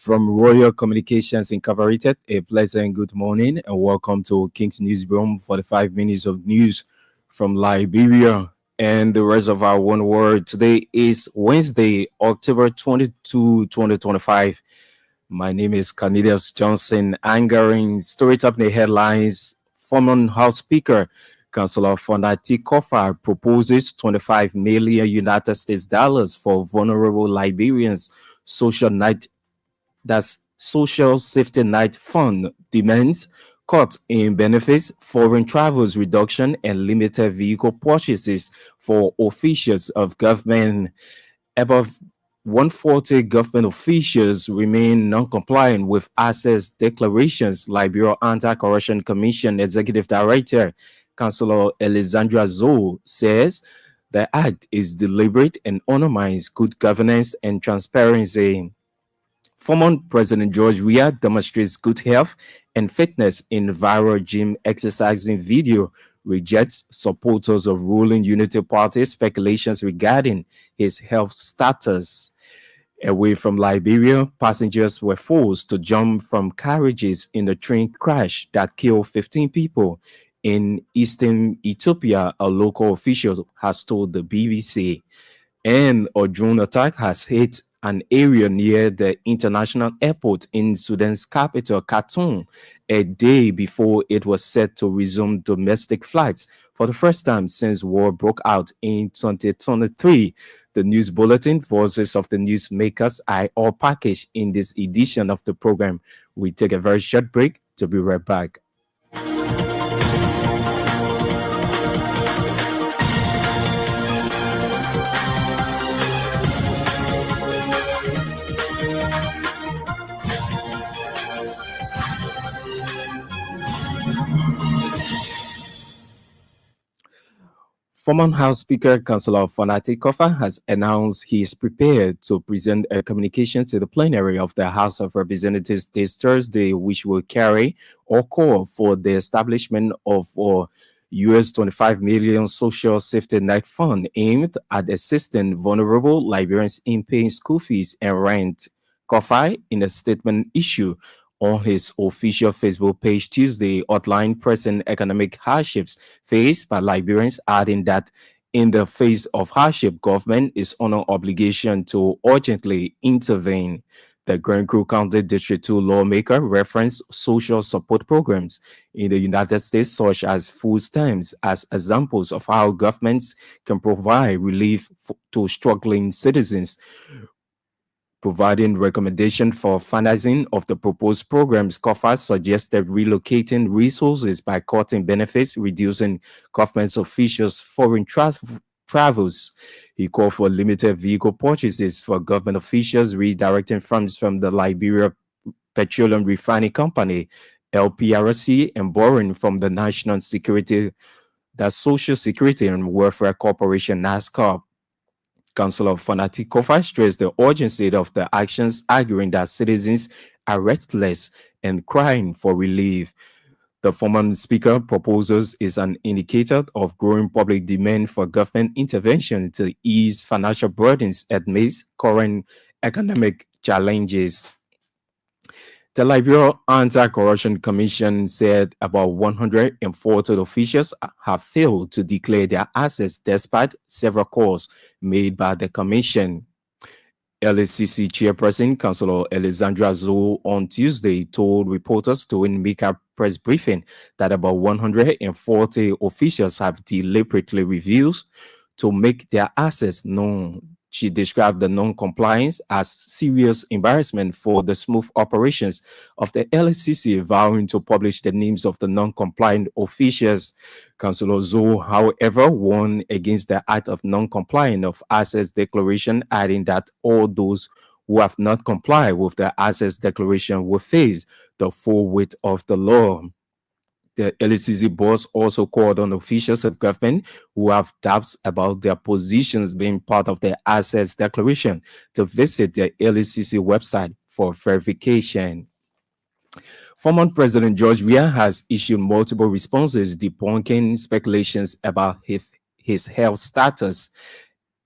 From Royal Communications Incorporated, a pleasant good morning and welcome to King's Newsroom for the 5 minutes of news from Liberia and the rest of our one world. Today is Wednesday, October 22, 2025. My name is Cornelius Johnson. Angering straight up the headlines. Former House Speaker, Councillor Fonati Kofa proposes 25 million United States dollars for vulnerable Liberians social night that's Social Safety Net Fund demands cut in benefits, foreign travels reduction, and limited vehicle purchases for officials of government. Above 140 government officials remain non-compliant with access declarations. Liberia Anti-Corruption Commission Executive Director, Councillor Alexandra Zoe, says the act is deliberate and undermines good governance and transparency. Former President George Weah demonstrates good health and fitness in viral gym exercising video, rejects supporters of ruling Unity Party speculations regarding his health status. Away from Liberia, passengers were forced to jump from carriages in a train crash that killed 15 people in eastern Ethiopia, a local official has told the BBC. And a drone attack has hit an area near the international airport in Sudan's capital, Khartoum, a day before it was set to resume domestic flights for the first time since war broke out in 2023. The news bulletin, Voices of the Newsmakers, are all packaged in this edition of the program. We take a very short break to be right back. Former House Speaker Councillor Fonati Kofa has announced he is prepared to present a communication to the plenary of the House of Representatives this Thursday, which will carry or call for the establishment of a US 25 million social safety net fund aimed at assisting vulnerable Liberians in paying school fees and rent. Kofa, in a statement issued on his official Facebook page Tuesday, outlined present economic hardships faced by Liberians, adding that in the face of hardship, government is on an obligation to urgently intervene. The Grand Crew County District 2 lawmaker referenced social support programs in the United States, such as food stamps, as examples of how governments can provide relief to struggling citizens. Providing recommendation for financing of the proposed programs, Kofa suggested relocating resources by cutting benefits, reducing government officials' foreign travels. He called for limited vehicle purchases for government officials, redirecting funds from the Liberia Petroleum Refining Company, LPRC, and borrowing from the National Security, the Social Security and Welfare Corporation, NASCOP. Councillor Fonati Kofa stressed the urgency of the actions, arguing that citizens are restless and crying for relief. The former speaker proposals is an indicator of growing public demand for government intervention to ease financial burdens amidst current economic challenges. The Liberia Anti-Corruption Commission said about 140 officials have failed to declare their assets despite several calls made by the commission. LACC chairperson Councillor Alexandra Zoe on Tuesday told reporters during a press briefing that about 140 officials have deliberately refused to make their assets known. She described the non-compliance as serious embarrassment for the smooth operations of the LACC, vowing to publish the names of the non-compliant officials. Councillor Zoe, however, warned against the act of non-compliance of assets declaration, adding that all those who have not complied with the assets declaration will face the full weight of the law. The LCC boss also called on officials of government who have doubts about their positions being part of the assets declaration to visit the LCC website for verification. Former President George Weah has issued multiple responses debunking speculations about his health status.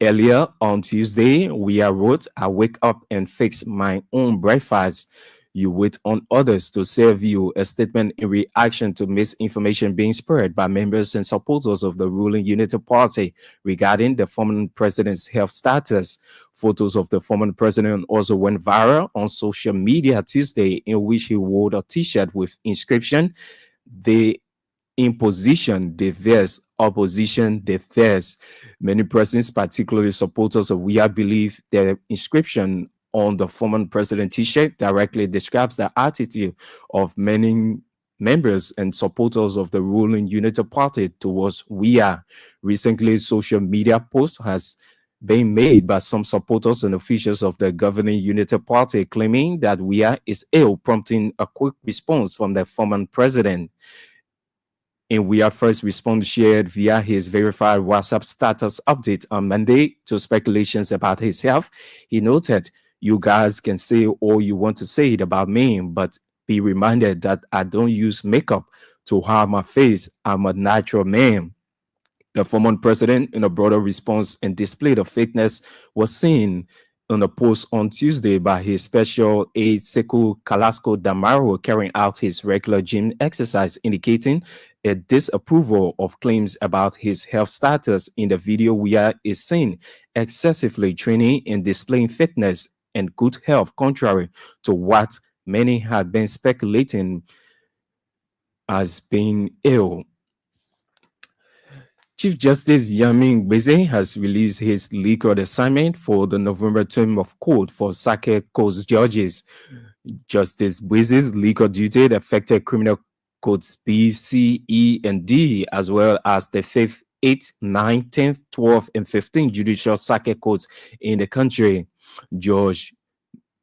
Earlier on Tuesday, Weah wrote, "I wake up and fix my own breakfast. You wait on others to serve you," a statement in reaction to misinformation being spread by members and supporters of the ruling Unity Party regarding the former president's health status. Photos of the former president also went viral on social media Tuesday, in which he wore a t-shirt with inscription, "The imposition diverse, opposition diverse." Many persons, particularly supporters of Weah, believe the inscription on the former president t-shirt directly describes the attitude of many members and supporters of the ruling Unity Party towards Weah. Recently, social media posts has been made by some supporters and officials of the governing Unity Party claiming that Weah is ill, prompting a quick response from the former president. In Weah first response shared via his verified WhatsApp status update on Monday to speculations about his health, he noted, "You guys can say all you want to say about me, but be reminded that I don't use makeup to hide my face. I'm a natural man." The former president, in a broader response and display of fakeness, was seen in a post on Tuesday by his special aide Sekou Kalasco Damaro carrying out his regular gym exercise, indicating a disapproval of claims about his health status. In the video, Weah is seen excessively training and displaying fitness and good health, contrary to what many had been speculating as being ill. Chief Justice Yamin Gbese has released his legal assignment for the November term of court for Circuit Court judges. Justice Gbese's legal duty affected criminal courts B, C, E, and D, as well as the 5th, 8th, 9th, 10th, 12th, and 15th judicial circuit courts in the country. Judge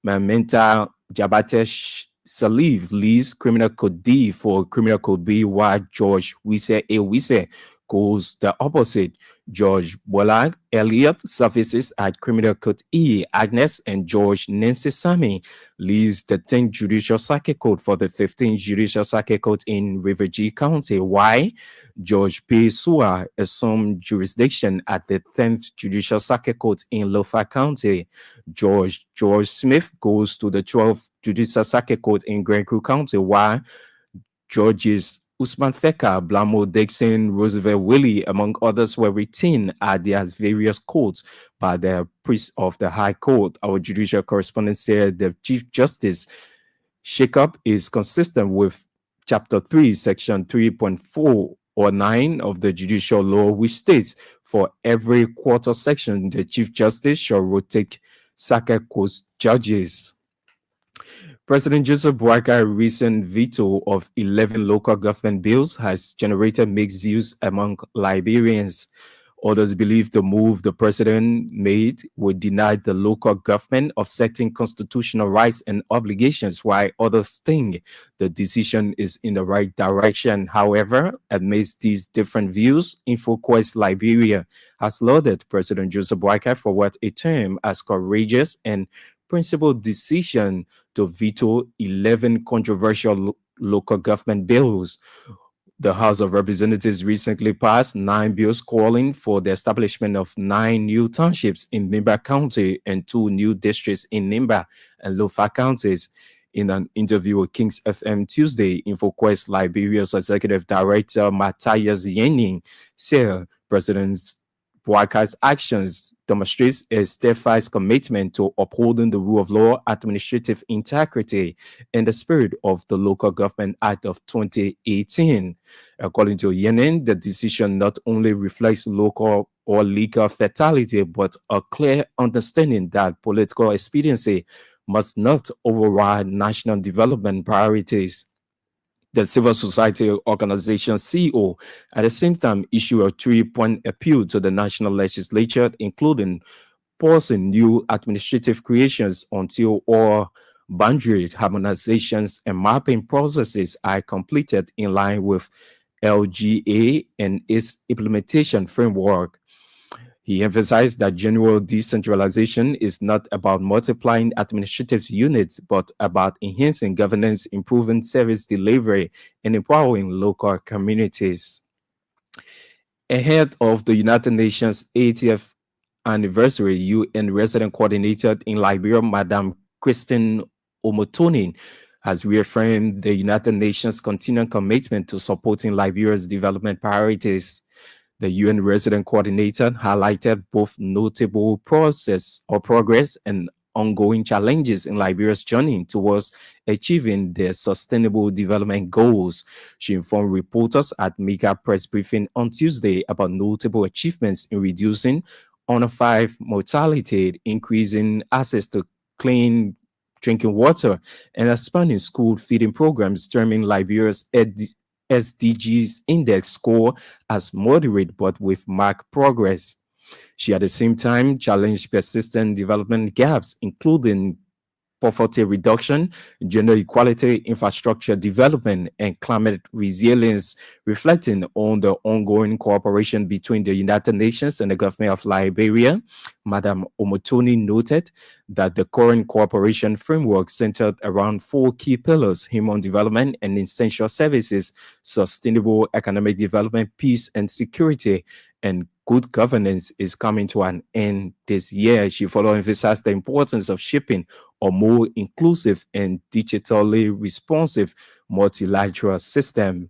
Mamenta Jabate Salif leaves Criminal Code D for Criminal Code B, while George Wise A. Wise goes the opposite. George Bolag Elliott surfaces at Criminal Code E. Agnes and George Nancy Sami leaves the 10th Judicial Circuit Court for the 15th Judicial Circuit Court in River G County. Why? George P. Sua assumed jurisdiction at the 10th Judicial Circuit Court in Lofa County. George Smith goes to the 12th Judicial Circuit Court in Grand Creek County, while Georges Usman Feka, Blamo Dixon, Roosevelt Willie, among others, were retained at their various courts by the priests of the High Court. Our judicial correspondent said the Chief Justice shakeup is consistent with Chapter 3, Section 3.4 or 9 of the judicial law, which states, "For every quarter section, the Chief Justice shall rotate circuit court judges." President Joseph Boakai recent veto of 11 local government bills has generated mixed views among Liberians. Others believe the move the president made would deny the local government of certain constitutional rights and obligations, while others think the decision is in the right direction. However, amidst these different views, InfoQuest Liberia has lauded President Joseph Boakai for what it termed as courageous and principled decision to veto 11 controversial local government bills. The House of Representatives recently passed 9 bills calling for the establishment of 9 new townships in Nimba County and 2 new districts in Nimba and Lofa counties. In an interview with Kings FM Tuesday, InfoQuest Liberia's Executive Director Matthias Yenning said President Boakai's actions demonstrates a steadfast commitment to upholding the rule of law, administrative integrity, and the spirit of the Local Government Act of 2018. According to Yenin, the decision not only reflects local or legal fatality, but a clear understanding that political expediency must not override national development priorities. The civil society organization CEO at the same time issued a 3-point appeal to the national legislature, including pausing new administrative creations until all Boundary harmonizations and mapping processes are completed in line with LGA and its implementation framework. He emphasized that general decentralization is not about multiplying administrative units, but about enhancing governance, improving service delivery, and empowering local communities. Ahead of the United Nations 80th anniversary, UN resident coordinator in Liberia, Madam Christine Omotonin, has reaffirmed the United Nations' continuing commitment to supporting Liberia's development priorities. The UN resident coordinator highlighted both notable progress and ongoing challenges in Liberia's journey towards achieving their sustainable development goals. She informed reporters at Mega Press Briefing on Tuesday about notable achievements in reducing under 5 mortality, increasing access to clean drinking water, and expanding school feeding programs, terming Liberia's SDGs index score as moderate but with marked progress. She at the same time challenged persistent development gaps, including poverty reduction, gender equality, infrastructure development, and climate resilience, reflecting on the ongoing cooperation between the United Nations and the government of Liberia. Madam Omotoni noted that the current cooperation framework centered around 4 key pillars: human development and essential services, sustainable economic development, peace and security, and good governance is coming to an end this year. She further emphasized the importance of shaping a more inclusive and digitally responsive multilateral system.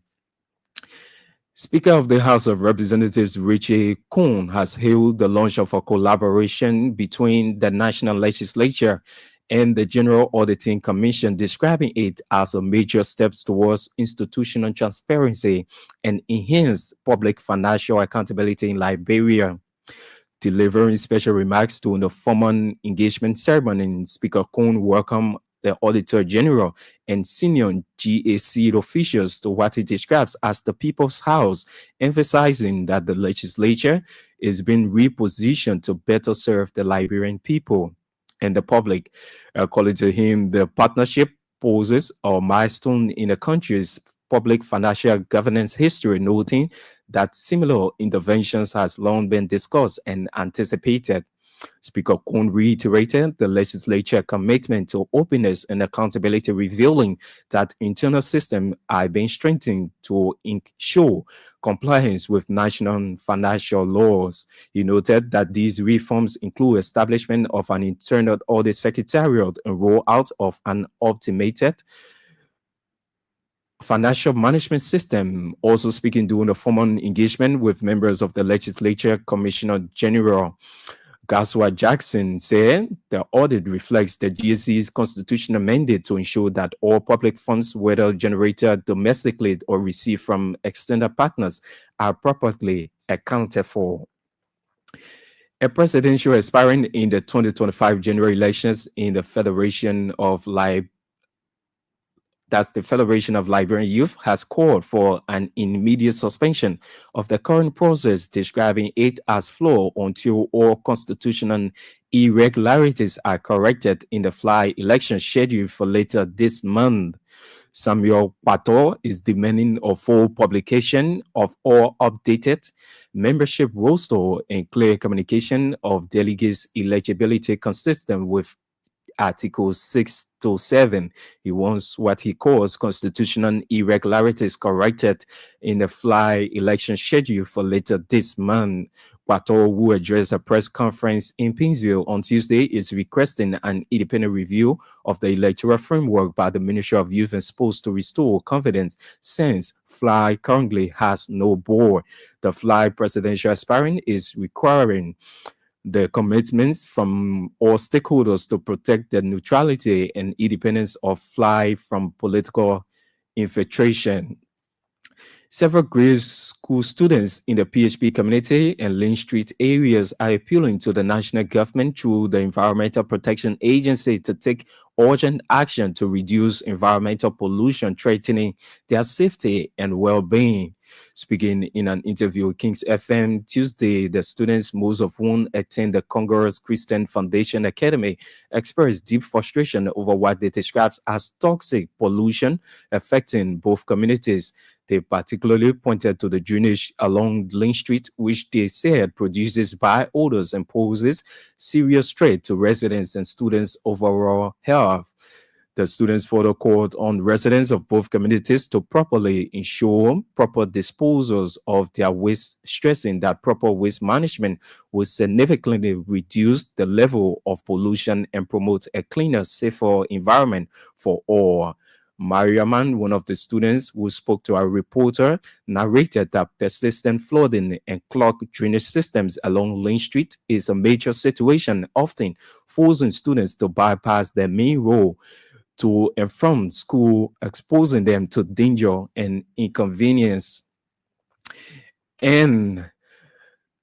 Speaker of the House of Representatives Richie Kuhn has hailed the launch of a collaboration between the National Legislature and the General Auditing Commission, describing it as a major step towards institutional transparency and enhanced public financial accountability in Liberia. Delivering special remarks during the formal engagement ceremony, Speaker Kuhn welcomed the Auditor General and senior GAC officials to what he describes as the People's House, emphasizing that the legislature is being repositioned to better serve the Liberian people and the public. According to him, the partnership poses a milestone in the country's public financial governance history, noting that similar interventions has long been discussed and anticipated. Speaker Kuhn reiterated the legislature commitment to openness and accountability, revealing that internal systems are being strengthened to ensure compliance with national financial laws. He noted that these reforms include establishment of an internal audit secretariat and rollout of an automated financial management system. Also speaking during a formal engagement with members of the legislature, Commissioner General Gaswa Jackson said the audit reflects the GSC's constitutional mandate to ensure that all public funds, whether generated domestically or received from external partners, are properly accounted for. A presidential aspirant in the 2025 general elections in the Federation of the Federation of Liberian Youth, has called for an immediate suspension of the current process, describing it as flawed until all constitutional irregularities are corrected in the fly election scheduled for later this month. Samuel Pato is demanding a full publication of all updated membership roster and clear communication of delegates' eligibility consistent with Article 6 to 7. He wants what he calls constitutional irregularities corrected in the fly election schedule for later this month. Pato, who addressed a press conference in Pinsville on Tuesday, is requesting an independent review of the electoral framework by the Ministry of Youth and Sports to restore confidence, since fly currently has no board. The fly presidential aspirant is requiring the commitments from all stakeholders to protect the neutrality and independence of fly from political infiltration. Several grade school students in the PHP community and Lynn Street areas are appealing to the national government through the Environmental Protection Agency to take urgent action to reduce environmental pollution threatening their safety and well-being. Speaking in an interview with Kings FM Tuesday, the students, most of whom attend the Congress Christian Foundation Academy, expressed deep frustration over what they describe as toxic pollution affecting both communities. They particularly pointed to the drainage along Lane Street, which they said produces by odors and poses serious threat to residents and students' overall health. The students further called on residents of both communities to properly ensure proper disposals of their waste, stressing that proper waste management will significantly reduce the level of pollution and promote a cleaner, safer environment for all. Mariaman, one of the students who spoke to our reporter, narrated that persistent flooding and clogged drainage systems along Lane Street is a major situation, often forcing students to bypass their main road to and from school, exposing them to danger and inconvenience. And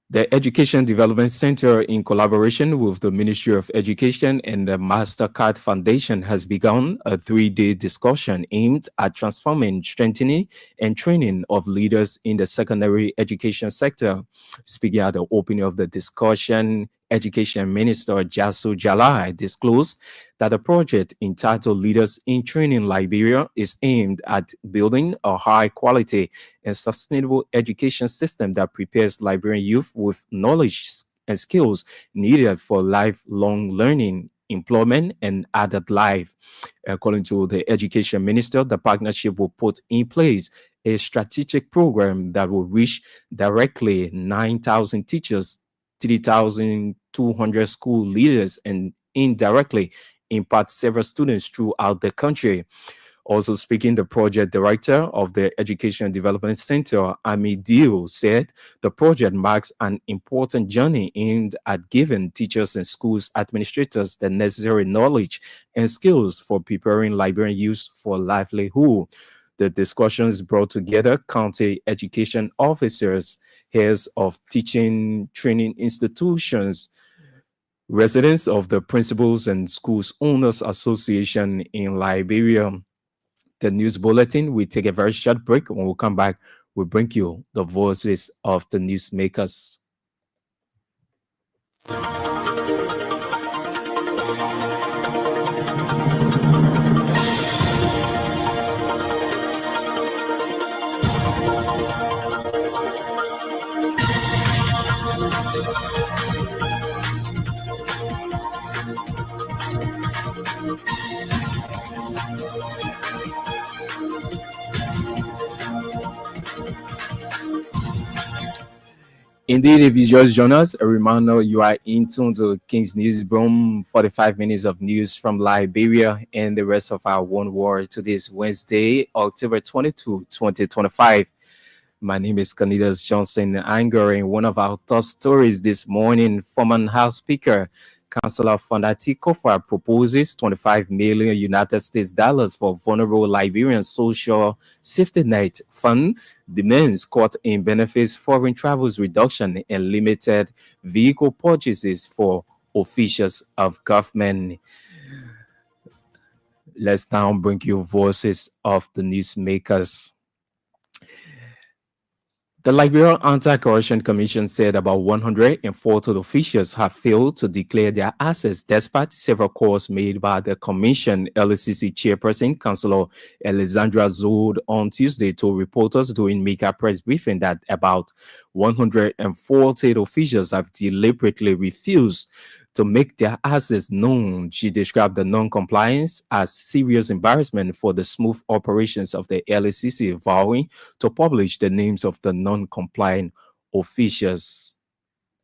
the Education Development Center, in collaboration with the Ministry of Education and the MasterCard Foundation, has begun a 3-day discussion aimed at transforming, strengthening, and training of leaders in the secondary education sector. Speaking at the opening of the discussion, Education Minister Jasu Jalai disclosed that the project entitled Leaders in Training Liberia is aimed at building a high quality and sustainable education system that prepares Liberian youth with knowledge and skills needed for lifelong learning, employment, and adult life. According to the education minister, the partnership will put in place a strategic program that will reach directly 9,000 teachers, 3,200 school leaders, and indirectly impact several students throughout the country. Also speaking, the project director of the Education Development Center, Ami Dio, said the project marks an important journey aimed at giving teachers and schools administrators the necessary knowledge and skills for preparing Liberian youth for livelihood. The discussions brought together county education officers, heads of teaching training institutions, residents of the Principals and Schools Owners Association in Liberia. The news bulletin, we take a very short break. When we come back, we bring you the voices of the newsmakers. Indeed, if you just join us, a reminder you are in tune to King's Newsroom, 45 minutes of news from Liberia and the rest of our one world. Today's Wednesday, October 22, 2025. My name is Canidas Johnson Anger, and one of our top stories this morning, former House Speaker, Councillor Fondati Kofa proposes 25 million United States dollars for vulnerable Liberian social safety net fund, demands cut in benefits, foreign travels reduction, and limited vehicle purchases for officials of government. Let's now bring you voices of the newsmakers. The Liberia Anti-Corruption Commission said about 140 officials have failed to declare their assets despite several calls made by the Commission. LCC chairperson, Councillor Alexandra Zoud, on Tuesday told reporters during Mega press briefing that about 140 officials have deliberately refused to make their assets known. She described the non-compliance as serious embarrassment for the smooth operations of the LCC, vowing to publish the names of the non-compliant officials.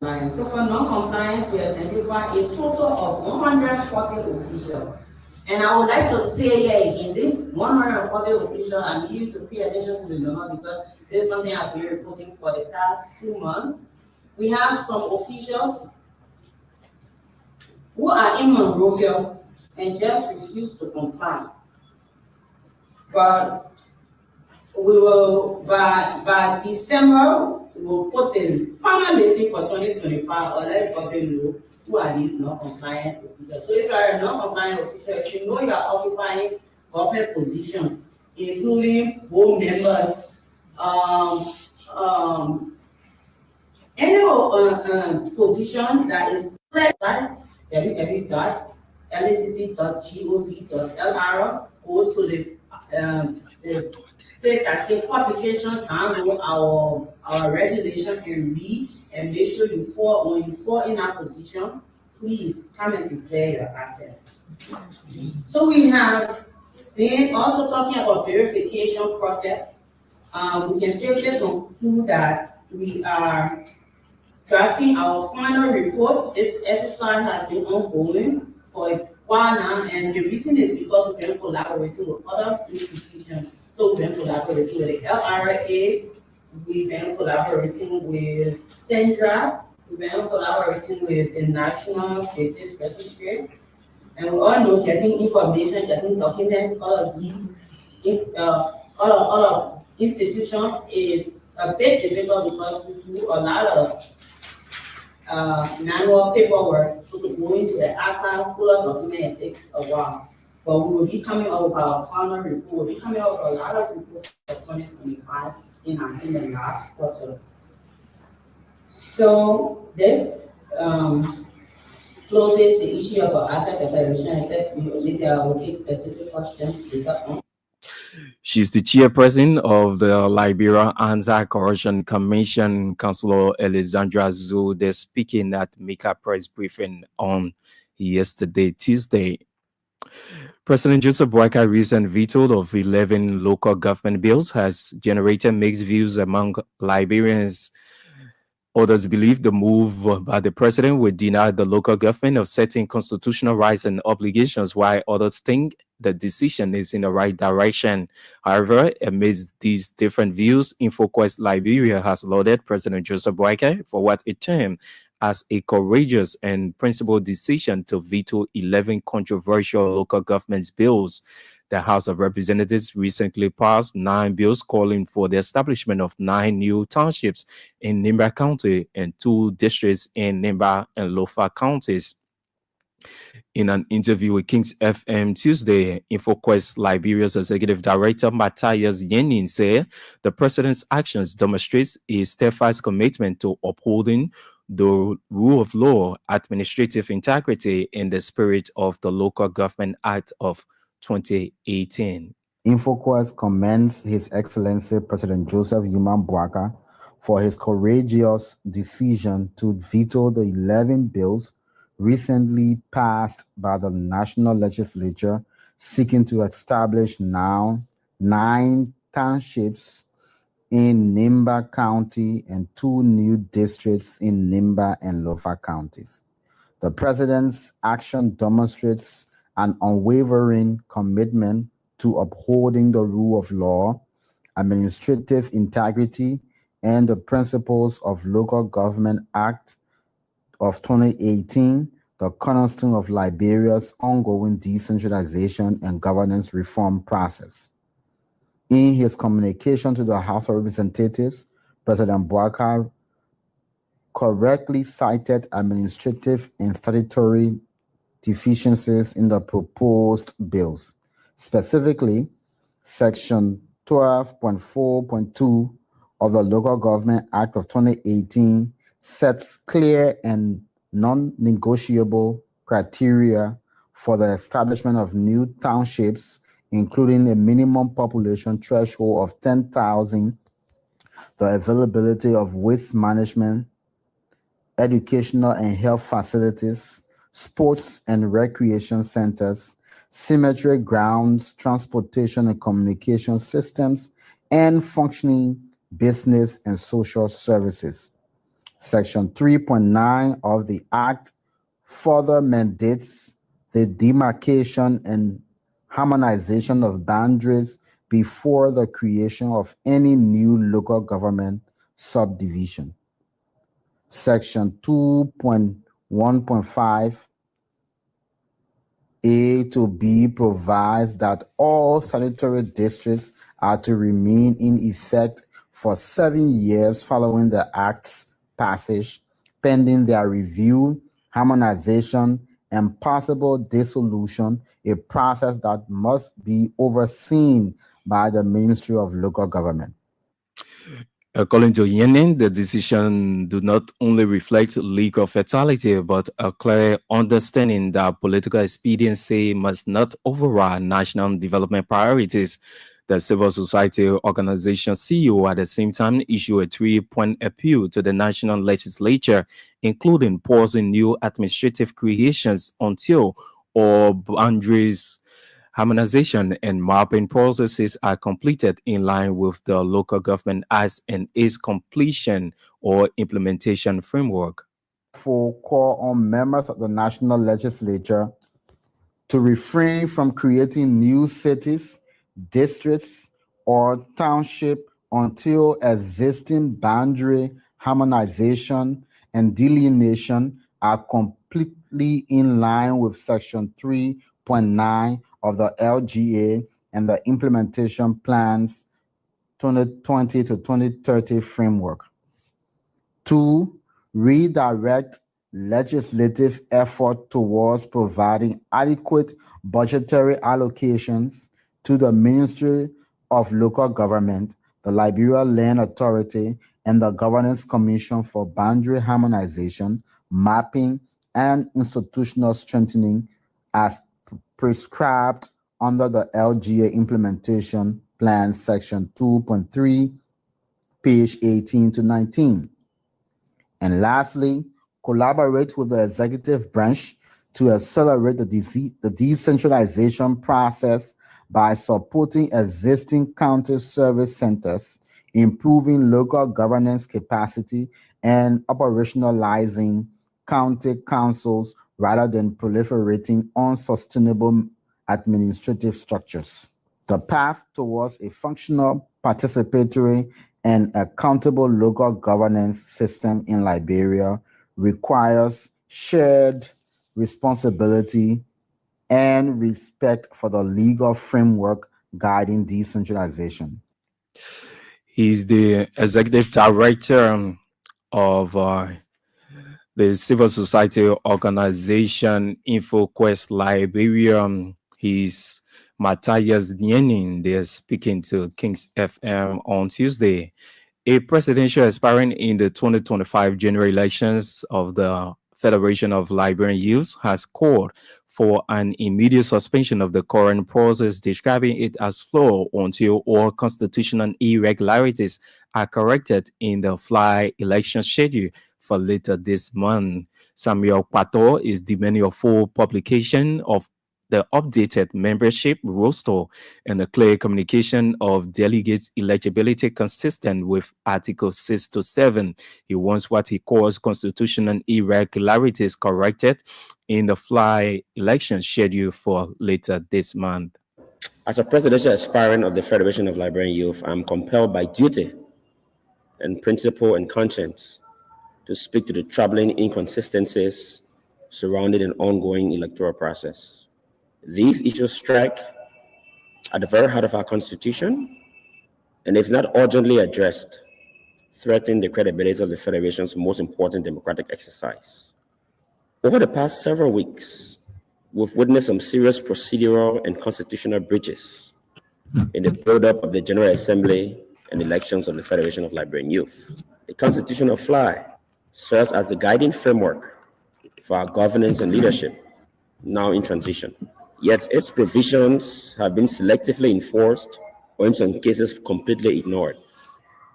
So for non-compliance, we identify a total of 140 officials. And I would like to say here, in this 140 officials, I need you to pay attention to the number because this is something I've been reporting for the past 2 months. We have some officials who are in Monrovia and just refuse to comply. But we will, by December, we will put the final listing for 2025 or let everybody know who are these non-compliant officials. So if you are a non-compliant official, you should know you are occupying government position, including board members Um, um, any position that is led by www.lacc.gov.lr, go to the place that says publication, download our regulation and read, and make sure when you fall in that position, please come and declare your asset. So we have been also talking about verification process. We can safely conclude that we are drafting our final report. This exercise has been ongoing for a while now, and the reason is because we've been collaborating with other institutions. So we've been collaborating with the LRA, we've been collaborating with Centra, we've been collaborating with the National Business Registry, and we all know getting information, getting documents, all of these, if all of institution is a bit difficult because we do a lot of manual paperwork, so to go into the archive, pull up document, it takes a while. But we will be coming out with our final report. We'll be coming out with a lot of reports for 2025 in the last quarter. So this closes the issue about asset declaration, except maybe I will take specific questions later on. She's the chairperson of the Liberia Anti-Corruption Commission, Councillor Alexandra Zude, speaking at Mika press briefing on yesterday, Tuesday. President Joseph Boakai recent veto of 11 local government bills has generated mixed views among Liberians. Others believe the move by the president would deny the local government of certain constitutional rights and obligations, while others think the decision is in the right direction. However, amidst these different views, InfoQuest Liberia has lauded President Joseph Boakai for what it termed as a courageous and principled decision to veto 11 controversial local government bills. The House of Representatives recently passed 9 bills calling for the establishment of 9 new townships in Nimba County and 2 districts in Nimba and Lofa counties. In an interview with Kings FM Tuesday, InfoQuest Liberia's executive director Matthias Yenin said the president's actions demonstrates a steadfast commitment to upholding the rule of law, administrative integrity, in the spirit of the Local Government Act of 2018. InfoQuest commends His Excellency President Joseph Yuman Boakai for his courageous decision to veto the 11 bills recently passed by the National Legislature seeking to establish now 9 townships in Nimba County and 2 new districts in Nimba and Lofa counties. The president's action demonstrates an unwavering commitment to upholding the rule of law, administrative integrity, and the principles of Local Government Act of 2018, the cornerstone of Liberia's ongoing decentralization and governance reform process. In his communication to the House of Representatives, President Boakai correctly cited administrative and statutory deficiencies in the proposed bills. Specifically, Section 12.4.2 of the Local Government Act of 2018 sets clear and non-negotiable criteria for the establishment of new townships, including a minimum population threshold of 10,000, the availability of waste management, educational and health facilities, sports and recreation centers, cemetery grounds, transportation and communication systems, and functioning business and social services. Section 3.9 of the Act further mandates the demarcation and harmonization of boundaries before the creation of any new local government subdivision. Section 2.1.5 A to B provides that all statutory districts are to remain in effect for 7 years following the Act's passage, pending their review, harmonization, and possible dissolution, a process that must be overseen by the Ministry of Local Government. According to Yenin, the decision do not only reflect legal fatality, but a clear understanding that political expediency must not override national development priorities. The civil society organization CEO at the same time issued a 3-point appeal to the national legislature, including pausing new administrative creations until all boundaries harmonization and mapping processes are completed in line with the Local Government Act and its completion or implementation framework. For call on members of the national legislature to refrain from creating new cities, districts, or township until existing boundary harmonization and delineation are completely in line with Section 3.9 of the LGA and the implementation plans 2020 to 2030 framework. Two, redirect legislative effort towards providing adequate budgetary allocations to the Ministry of Local Government, the Liberia Land Authority, and the Governance Commission for Boundary Harmonization, Mapping, and Institutional Strengthening as prescribed under the LGA Implementation Plan Section 2.3, page 18 to 19. And lastly, collaborate with the executive branch to accelerate the decentralization process by supporting existing county service centers, improving local governance capacity, and operationalizing county councils rather than proliferating unsustainable administrative structures. The path towards a functional, participatory, and accountable local governance system in Liberia requires shared responsibility and respect for the legal framework guiding decentralization. He's the executive director of the civil society organization InfoQuest Liberia. He's Matthias Nienin. They're speaking to Kings FM on Tuesday. A presidential aspirant in the 2025 general elections of the Federation of Liberian Youth has called for an immediate suspension of the current process, describing it as flawed until all constitutional irregularities are corrected in the fly election schedule for later this month. Samuel Pato is demanding a full publication of the updated membership roster and the clear communication of delegates' eligibility consistent with Article 6 to 7. He wants what he calls constitutional irregularities corrected in the fly election schedule for later this month. As a presidential aspirant of the Federation of Liberian Youth, I'm compelled by duty and principle and conscience to speak to the troubling inconsistencies surrounding an ongoing electoral process. These issues strike at the very heart of our Constitution, and if not urgently addressed, threaten the credibility of the Federation's most important democratic exercise. Over the past several weeks, we've witnessed some serious procedural and constitutional breaches in the build-up of the General Assembly and elections of the Federation of Liberian Youth. The Constitution of FLY serves as the guiding framework for our governance and leadership, now in transition. Yet its provisions have been selectively enforced or in some cases completely ignored.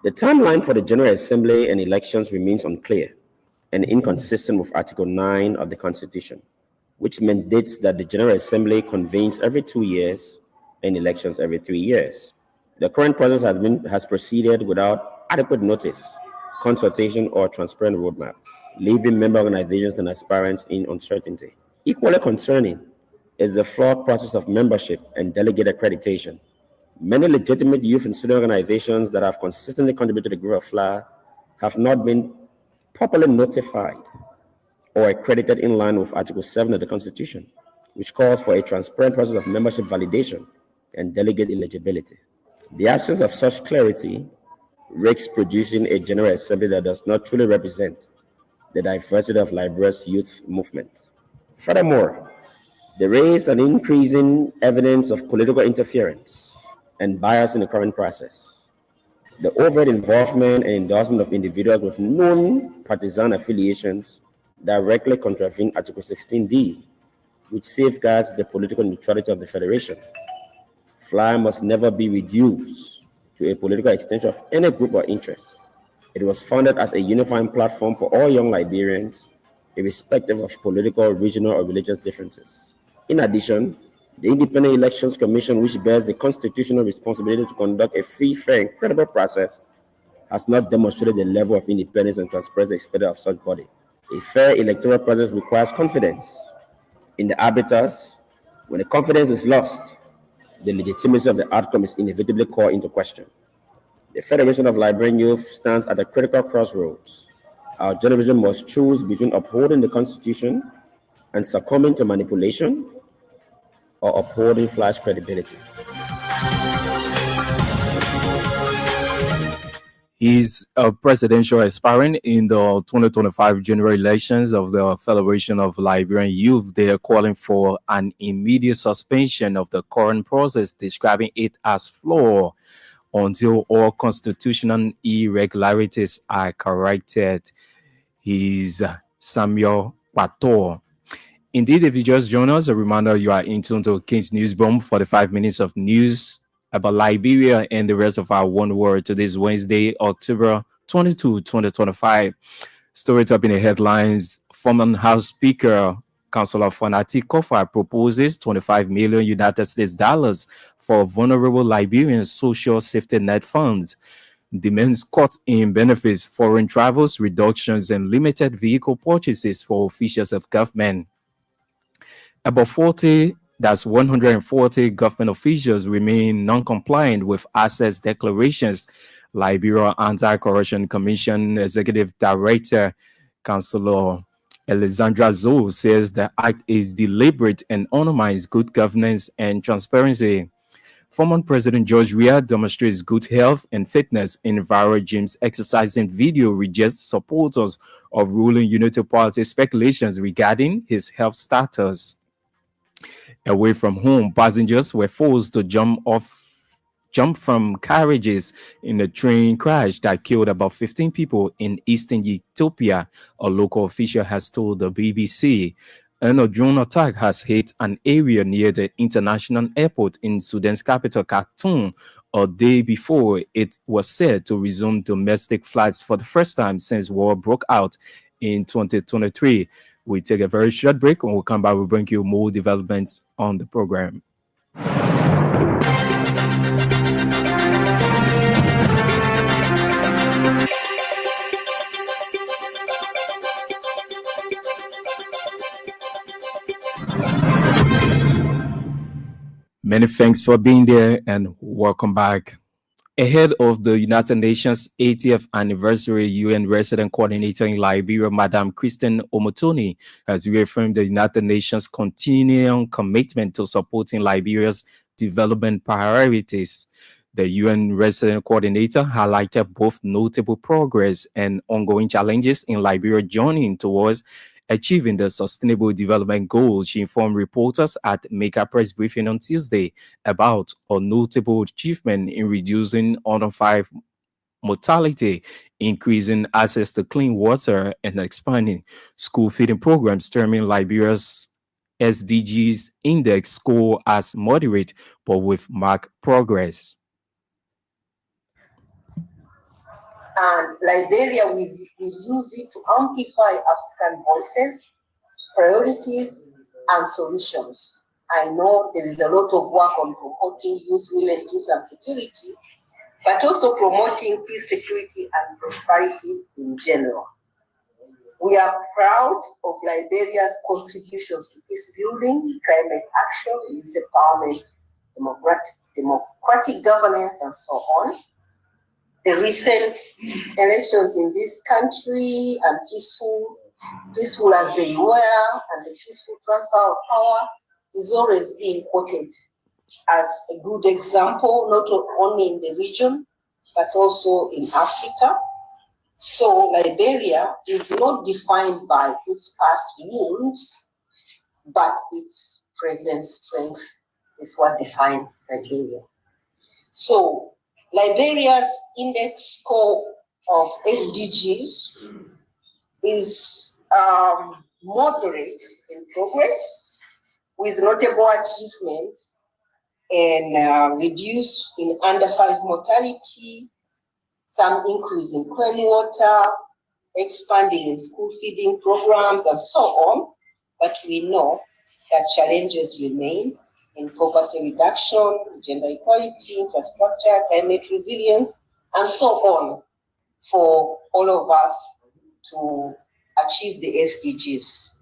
The timeline for the General Assembly and elections remains unclear and inconsistent with Article 9 of the Constitution, which mandates that the General Assembly convenes every 2 years and elections every 3 years. The current process has proceeded without adequate notice, consultation, or transparent roadmap, leaving member organizations and aspirants in uncertainty. Equally concerning is the flawed process of membership and delegate accreditation. Many legitimate youth and student organizations that have consistently contributed to the growth of FLA have not been properly notified or accredited in line with Article 7 of the Constitution, which calls for a transparent process of membership validation and delegate eligibility. The absence of such clarity risks producing a General Assembly that does not truly represent the diversity of Liberia's youth movement. Furthermore, there is an increasing evidence of political interference and bias in the current process. The overt involvement and endorsement of individuals with known partisan affiliations directly contravene Article 16D, which safeguards the political neutrality of the Federation. FLY must never be reduced to a political extension of any group or interest. It was founded as a unifying platform for all young Liberians, irrespective of political, regional, or religious differences. In addition, the Independent Elections Commission, which bears the constitutional responsibility to conduct a free, fair, and credible process, has not demonstrated the level of independence and transparency expected of such body. A fair electoral process requires confidence in the arbiters. When the confidence is lost, the legitimacy of the outcome is inevitably called into question. The Federation of Liberian Youth stands at a critical crossroads. Our generation must choose between upholding the Constitution and succumbing to manipulation, or upholding FLY's credibility. He's a presidential aspirant in the 2025 general elections of the Federation of Liberian Youth. They are calling for an immediate suspension of the current process, describing it as flawed until all constitutional irregularities are corrected. He's Samuel Pato. Indeed, if you just join us, a reminder you are in tune to King's Newsroom, 45 minutes of news about Liberia and the rest of our one world. Today's Wednesday, October 22, 2025. Story top in the headlines. Former House Speaker, Councilor Fanati Kofa proposes 25 million United States dollars for vulnerable Liberian social safety net funds. Demands cut in benefits, foreign travels, reductions, and limited vehicle purchases for officials of government. About 140 government officials remain non-compliant with assets declarations. Liberia Anti-Corruption Commission Executive Director, Councillor Alexandra Zoe, says the act is deliberate and undermines good governance and transparency. Former President George Weah demonstrates good health and fitness in viral gyms exercising video, rejects supporters of ruling Unity Party speculations regarding his health status. Away from home, passengers were forced to jump from carriages in a train crash that killed about 15 people in eastern Ethiopia, a local official has told the BBC. And a drone attack has hit an area near the international airport in Sudan's capital, Khartoum, a day before it was set to resume domestic flights for the first time since war broke out in 2023. We take a very short break. When we come back, we'll bring you more developments on the program. Many thanks for being there and welcome back. Ahead of the United Nations 80th anniversary, UN resident coordinator in Liberia, Madam Christine Omotoni, has reaffirmed the United Nations' continuing commitment to supporting Liberia's development priorities. The UN resident coordinator highlighted both notable progress and ongoing challenges in Liberia's journey towards achieving the Sustainable Development Goals. She informed reporters at Mega Press Briefing on Tuesday about a notable achievement in reducing under 5 mortality, increasing access to clean water, and expanding school feeding programs, terming Liberia's SDGs index score as moderate but with marked progress. And Liberia will use it to amplify African voices, priorities, and solutions. I know there is a lot of work on promoting youth, women, peace, and security, but also promoting peace, security, and prosperity in general. We are proud of Liberia's contributions to peace building, climate action, youth empowerment, democratic governance, and so on. The recent elections in this country, and peaceful as they were, and the peaceful transfer of power is always being quoted as a good example, not only in the region, but also in Africa. So Liberia is not defined by its past wounds, but its present strength is what defines Liberia. So Liberia's index score of SDGs is moderate in progress, with notable achievements and reduce in under 5 mortality, some increase in clean water, expanding in school feeding programs, and so on. But we know that challenges remain in poverty reduction, gender equality, infrastructure, climate resilience, and so on for all of us to achieve the SDGs.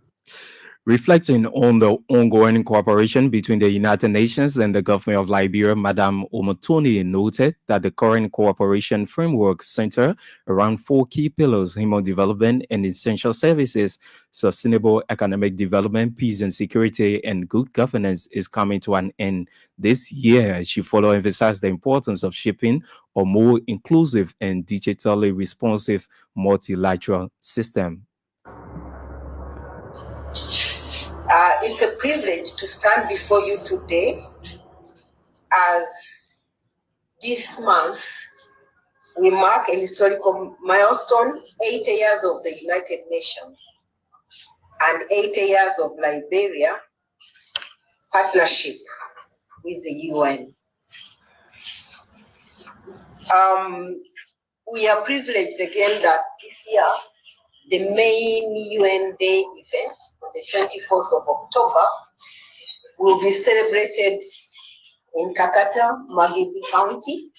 Reflecting on the ongoing cooperation between the United Nations and the government of Liberia, Madam Omotoni noted that the current cooperation framework centers around 4 key pillars: human development and essential services, sustainable economic development, peace and security, and good governance is coming to an end this year. She further emphasized the importance of shaping a more inclusive and digitally responsive multilateral system. It's a privilege to stand before you today, as this month we mark a historical milestone, 80 years of the United Nations and 80 years of Liberia partnership with the UN. We are privileged again that this year the main UN Day event on the 24th of October will be celebrated in Kakata, Magidi County.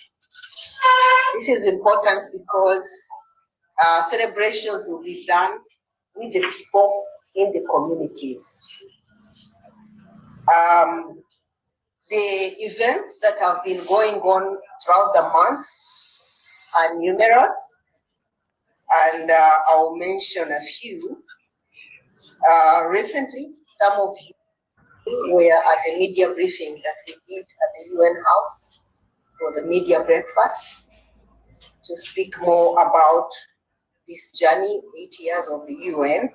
This is important because celebrations will be done with the people in the communities. The events that have been going on throughout the month are numerous, and I'll mention a few. Recently, some of you were at a media briefing that we did at the UN House. It was a media breakfast to speak more about this journey, 8 years of the UN.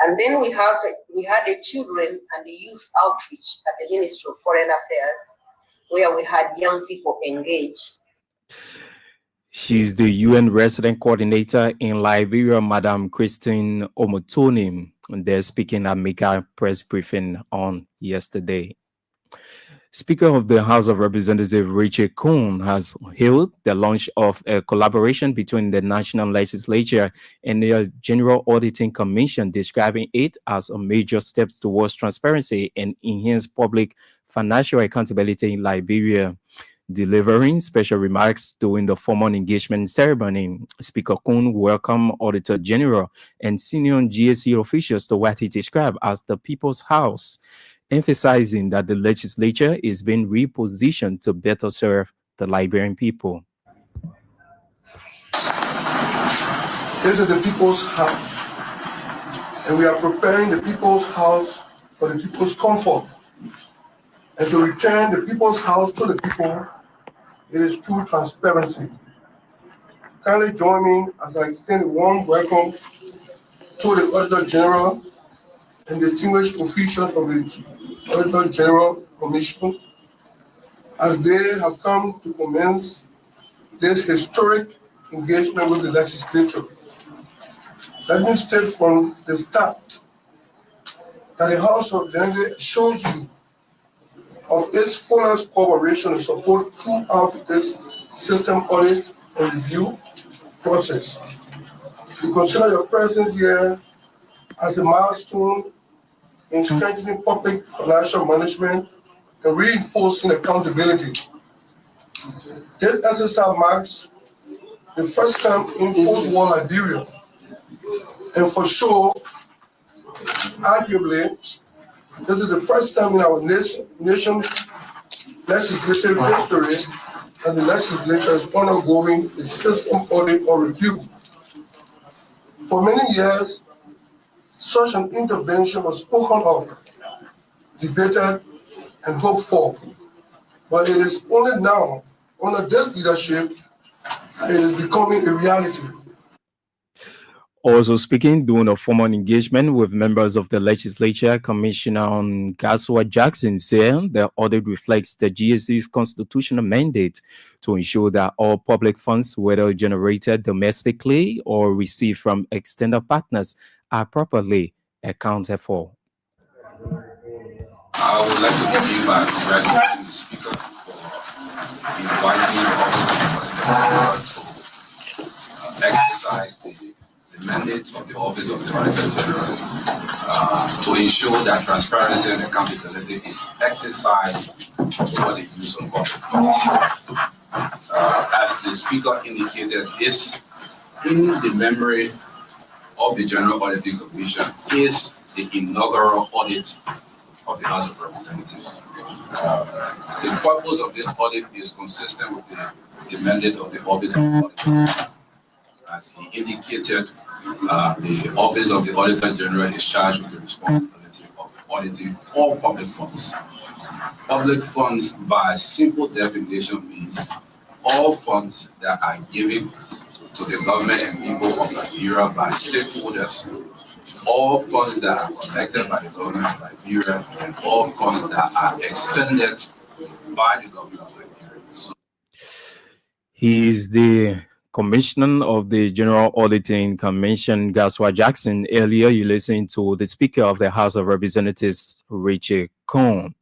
And then we had a children and the youth outreach at the Ministry of Foreign Affairs, where we had young people engaged. She's the UN resident coordinator in Liberia, Madam Christine Omotoni. They're speaking at Mega press briefing on yesterday. Speaker of the House of Representatives Richard Kuhn has hailed the launch of a collaboration between the National Legislature and the General Auditing Commission, describing it as a major step towards transparency and enhanced public financial accountability in Liberia. Delivering special remarks during the formal engagement ceremony, Speaker Kuhn welcomed Auditor General and senior GSC officials to what he described as the People's House, emphasizing that the legislature is being repositioned to better serve the Liberian people. This is the People's House, and we are preparing the People's House for the people's comfort. And to return the People's House to the people, it is true transparency. Kindly join me as I extend a warm welcome to the Auditor General and distinguished officials of the Auditor General Commission, as they have come to commence this historic engagement with the legislature. Let me state from the start that the House of Representatives shows you of its fullest cooperation and support throughout this system audit and review process. We consider your presence here as a milestone in strengthening public financial management and reinforcing accountability. This exercise marks the first time in post-war Liberia, and for sure, arguably, this is the first time in our nation's legislative history that the legislature is undergoing a system audit or review. For many years, such an intervention was spoken of, debated, and hoped for, but it is only now, under this leadership, that it is becoming a reality. Also speaking during a formal engagement with members of the legislature, Commissioner Gaswa Jackson said the audit reflects the GSC's constitutional mandate to ensure that all public funds, whether generated domestically or received from external partners, are properly accounted for. I would like to begin by congratulating the Speaker for inviting all of to exercise the mandate of the Office of the Auditor General to ensure that transparency and accountability is exercised over the use of public funds. As the Speaker indicated, is in the memory of the General Auditing Commission is the inaugural audit of the House of Representatives. The purpose of this audit is consistent with the mandate of the Office of the Auditor. As he indicated, the Office of the Auditor General is charged with the responsibility of auditing all public funds. Public funds, by simple definition, means all funds that are given to the government and people of Nigeria by stakeholders, all funds that are collected by the government of Nigeria, and all funds that are expended by the government of Nigeria. He is the Commissioner of the General Auditing Commission, Gaswa Jackson. Earlier, you listened to the Speaker of the House of Representatives, Rachel Cohn.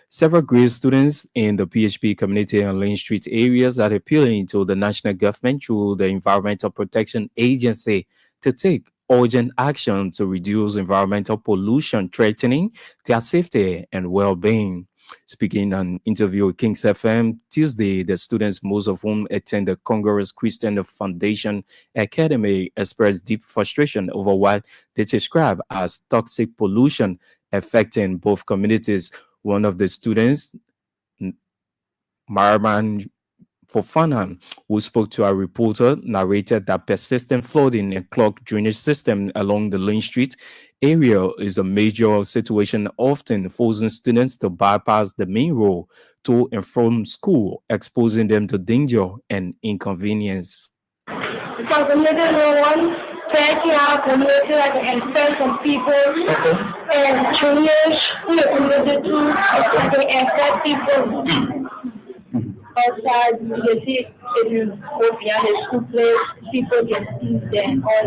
Several grade students in the PHP community and Lane Street areas are appealing to the national government through the Environmental Protection Agency to take urgent action to reduce environmental pollution threatening their safety and well-being. Speaking on an interview with Kings FM Tuesday, the students, most of whom attend the Congress Christian Foundation Academy, expressed deep frustration over what they describe as toxic pollution affecting both communities. One of the students, Marman Fofana, who spoke to our reporter, narrated that persistent flooding and clogged drainage system along the Lane Street area is a major situation, often forcing students to bypass the main road to and from school, exposing them to danger and inconvenience. Because the middle one, taking out community like and spend some people and change the community to affect people. Outside, you can see if you go beyond the school place, people can see them all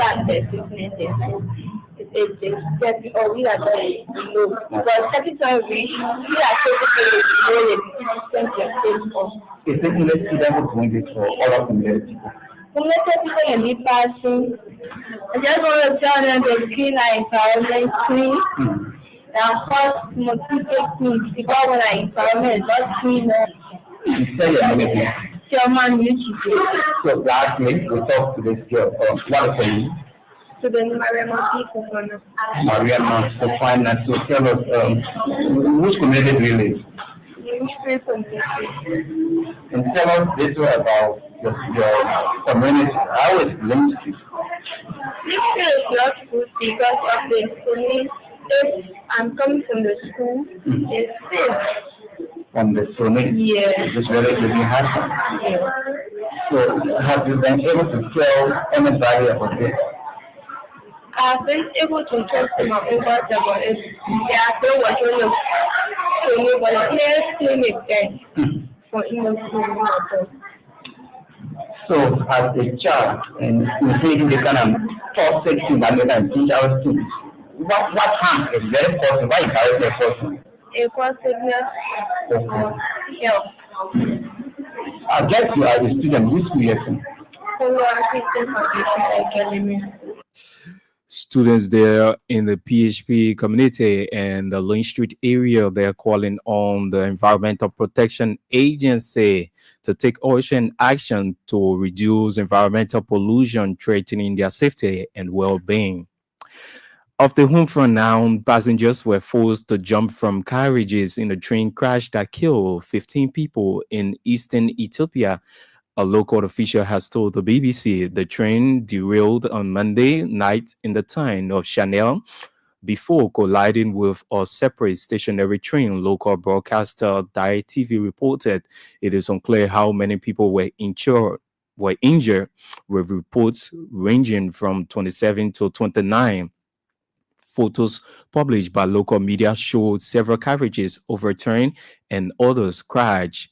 aspects of it. It's getting we are going low. But second time we are taking the Is it only students doing this for other community people? people can be passing. I just want to tell them to clean our environment clean. Now, first, mosquito clean because when our environment is not clean, You say your name. Chairman YouTube. So last week we talked to this girl. What is her name? To the Mariam Maria Mastofina. So tell us which community do you live? And tell us little about your community. How is Lane Street? This is not good because of the police. If I'm coming from the school, it's safe. From the Sunni? Yeah. This very didn't happen. Yeah. So have you been able to tell anybody about this? I've been able to talk to my neighbors about it. They are still working to me, but here's clinic then for innocent. So as a child, and you think they kind of toxic thing that they can teach our students, what harm is very important? Why encourage a person? Equal health. I guess you are a student, which school you're in? Christian Foundation Academy. Students there in the PHP community and the Lane Street area, they're calling on the Environmental Protection Agency to take urgent action to reduce environmental pollution threatening their safety and well-being. Off the home front now, passengers were forced to jump from carriages in a train crash that killed 15 people in eastern Ethiopia. A local official has told the BBC the train derailed on Monday night in the town of Chanel before colliding with a separate stationary train. Local broadcaster Dai TV reported it is unclear how many people were injured. were injured, with reports ranging from 27 to 29. Photos published by local media showed several carriages overturned and others crashed.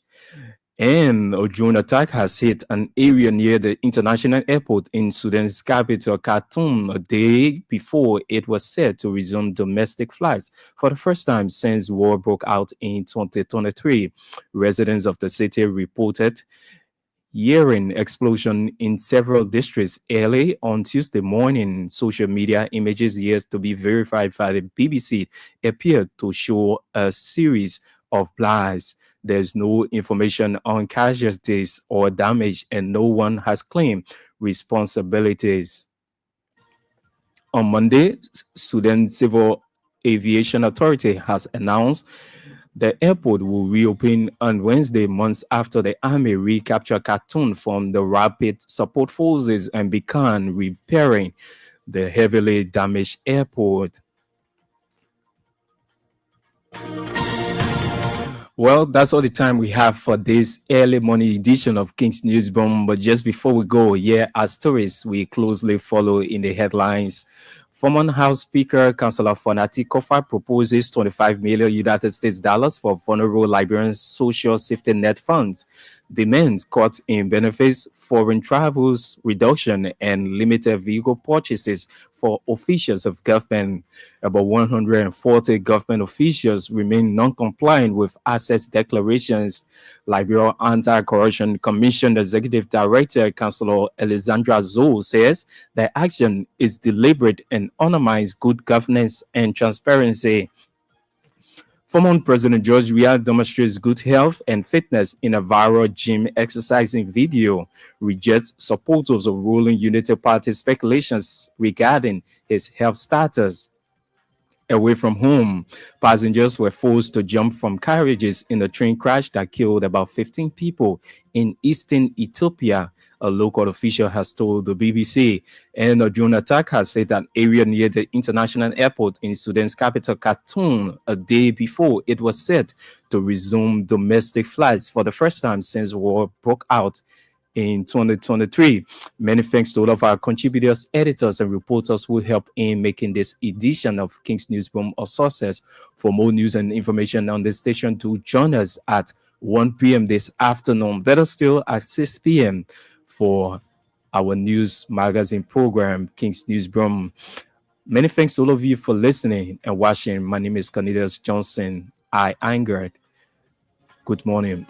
And a drone attack has hit an area near the international airport in Sudan's capital, Khartoum, a day before it was set to resume domestic flights for the first time since war broke out in 2023. Residents of the city reported hearing explosion in several districts early on Tuesday morning. Social media images yet to be verified by the BBC appeared to show a series of blasts. There's no information on casualties or damage, and no one has claimed responsibilities. On Monday, Sudan Civil Aviation Authority has announced the airport will reopen on Wednesday, months after the army recaptured Khartoum from the Rapid Support Forces and began repairing the heavily damaged airport. Well, that's all the time we have for this early morning edition of King's Newsroom. But just before we go, here are stories we closely follow in the headlines. Former House Speaker Councillor Fonati Kofa proposes 25 million United States dollars for vulnerable Liberian social safety net funds, demands cuts in benefits, foreign travels reduction, and limited vehicle purchases for officials of government. About 140 government officials remain non-compliant with assets declarations. Liberia Anti-Corruption Commission Executive Director Councillor Alexandra Zoe says the action is deliberate and undermines good governance and transparency. Former President George Weah demonstrates good health and fitness in a viral gym exercising video, rejects supporters of ruling Unity Party speculations regarding his health status. Away from home, passengers were forced to jump from carriages in a train crash that killed about 15 people in eastern Ethiopia, a local official has told the BBC. And a drone attack has hit an area near the international airport in Sudan's capital, Khartoum, a day before it was set to resume domestic flights for the first time since war broke out in 2023. Many thanks to all of our contributors, editors, and reporters who help in making this edition of King's Newsroom a success. For more news and information on this station, do join us at 1 p.m. this afternoon, better still at 6 p.m. for our news magazine program, King's Newsroom. Many thanks to all of you for listening and watching. My name is Cornelius Johnson. I angered. Good morning.